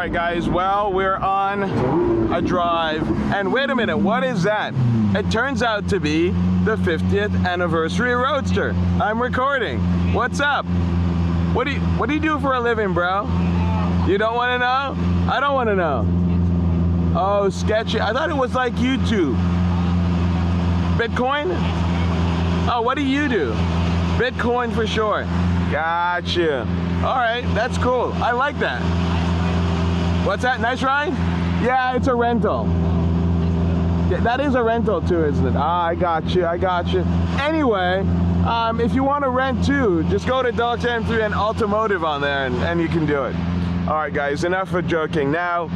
right, guys, well, we're on a drive, and wait a minute, what is that? It turns out to be the 50th Anniversary Roadster. I'm recording. What's up? What do you do for a living, bro? You don't want to know? I don't want to know. Oh, sketchy. I thought it was like YouTube. Bitcoin? Oh, what do you do? Bitcoin for sure. Gotcha. All right, that's cool. I like that. What's that? Nice ride? Yeah, it's a rental. Yeah, that is a rental too, isn't it? Ah, I got you. I got you. Anyway, if you want to rent too, just go to Deluxe M3 and Automotive on there, and you can do it. All right, guys, enough of joking. Now,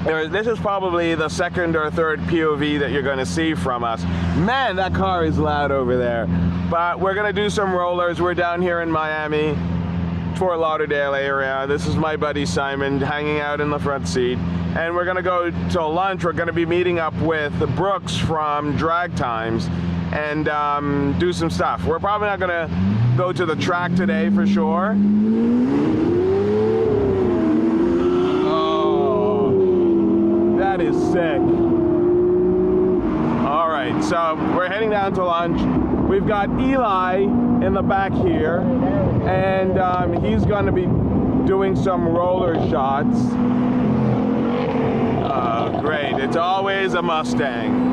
this is probably the second or third POV that you're going to see from us. Man, that car is loud over there. But we're going to do some rollers. We're down here in Miami, Fort Lauderdale area. This is my buddy Simon hanging out in the front seat. And we're going to go to lunch. We're going to be meeting up with Brooks from Drag Times and do some stuff. We're probably not going to go to the track today for sure. That is sick. All right, so we're heading down to lunch. We've got Eli in the back here, and he's going to be doing some roller shots. Oh, great. It's always a Mustang.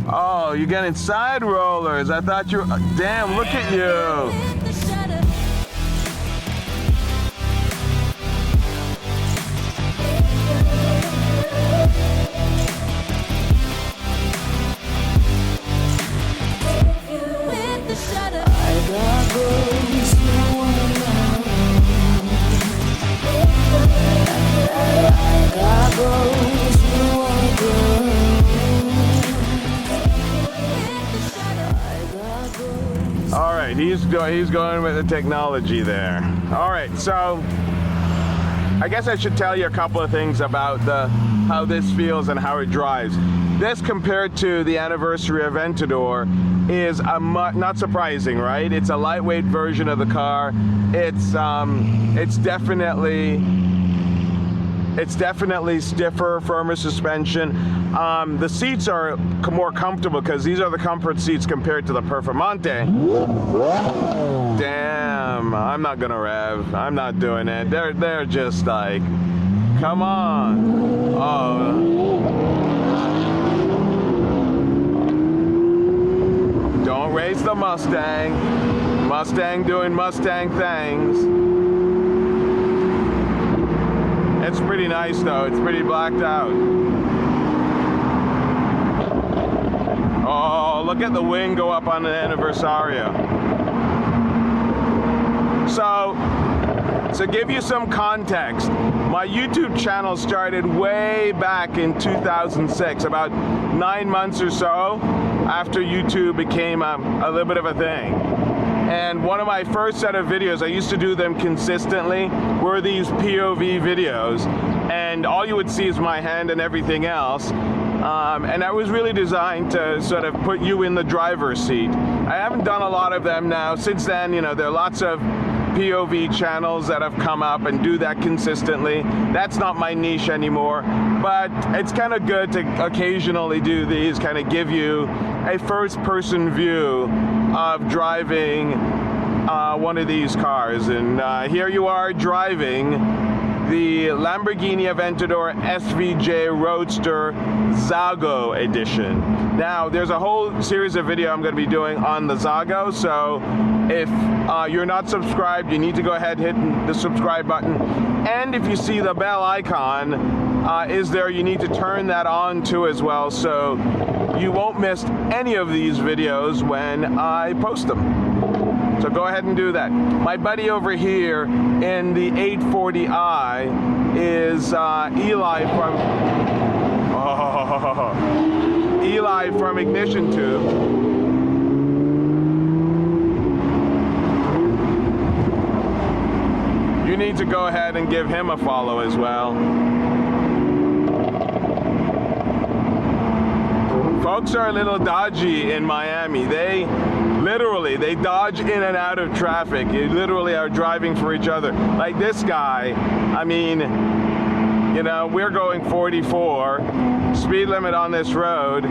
Oh, you're getting side rollers. I thought you were... Damn, look at you. All right, he's going with the technology there. All right, so I guess I should tell you a couple of things about how this feels and how it drives. This compared to the Anniversary Aventador is not surprising, right? It's a lightweight version of the car. It's definitely stiffer, firmer suspension. The seats are more comfortable because these are the comfort seats compared to the Performante. Damn, I'm not gonna rev. I'm not doing it. They're just like, come on. Oh. Don't race the Mustang. Mustang doing Mustang things. It's pretty nice though, it's pretty blacked out. Oh, look at the wing go up on the Anniversario. So, to give you some context, my YouTube channel started way back in 2006, about 9 months or so after YouTube became a little bit of a thing. And one of my first set of videos, I used to do them consistently, were these POV videos. And all you would see is my hand and everything else. And that was really designed to sort of put you in the driver's seat. I haven't done a lot of them now. Since then, you know, there are lots of POV channels that have come up and do that consistently. That's not my niche anymore. But it's kind of good to occasionally do these, kind of give you a first-person view of driving one of these cars. And here you are driving the Lamborghini Aventador SVJ Roadster Xago edition. Now, there's a whole series of video I'm going to be doing on the Xago, so if you're not subscribed, you need to go ahead and hit the subscribe button. And if you see the bell icon is there, you need to turn that on too as well, so you won't miss any of these videos when I post them. So go ahead and do that. My buddy over here in the 840i is Eli from Ignition Tube. You need to go ahead and give him a follow as well. Folks are a little dodgy in Miami. They Literally, they dodge in and out of traffic. You literally are driving for each other. Like this guy, I mean, you know, we're going 44. Speed limit on this road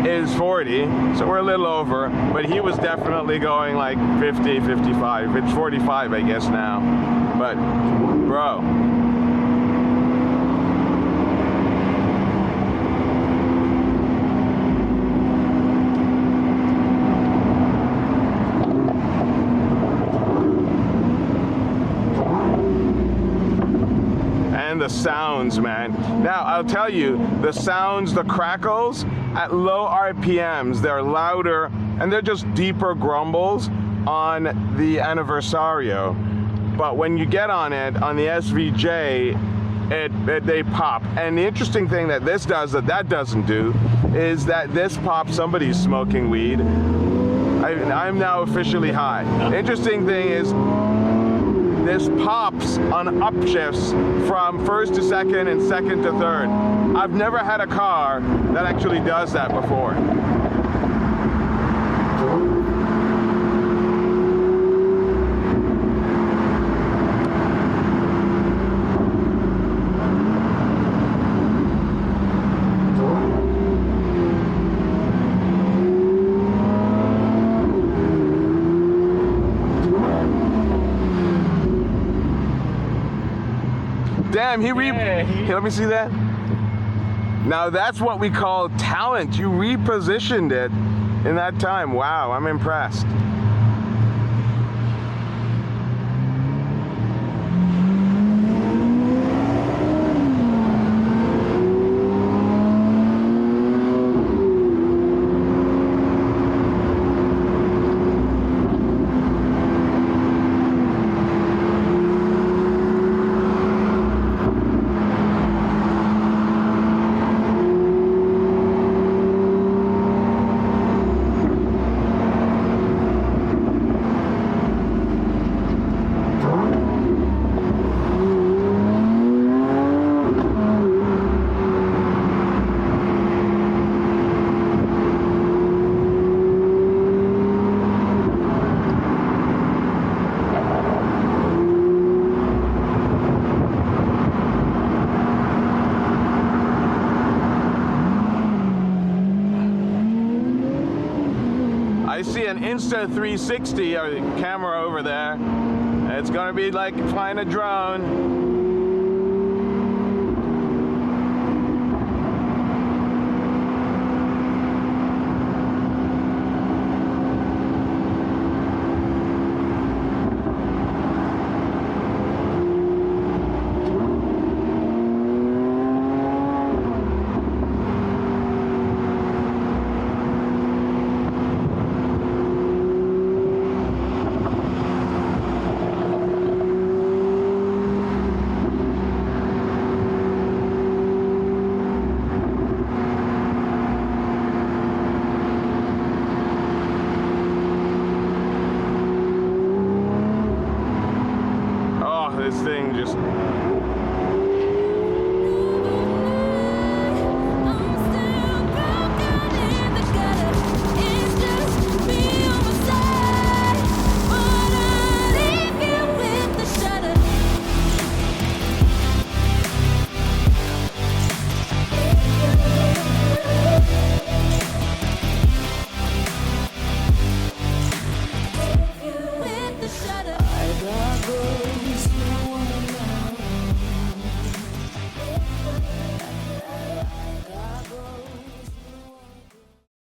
is 40, so we're a little over, but he was definitely going like 50, 55. It's 45, I guess, now. But, bro. The sounds, man. Now, I'll tell you, the sounds, the crackles, at low RPMs, they're louder, and they're just deeper grumbles on the Anniversario. But when you get on it, on the SVJ, they pop. And the interesting thing that this does that doesn't do is that this pops somebody's smoking weed. I'm now officially high. The interesting thing is, this pops on upshifts from first to second and second to third. I've never had a car that actually does that before. Damn, Here, let me see that. Now that's what we call talent. You repositioned it in that time. Wow, I'm impressed. I see an Insta 360 camera over there. It's gonna be like flying a drone.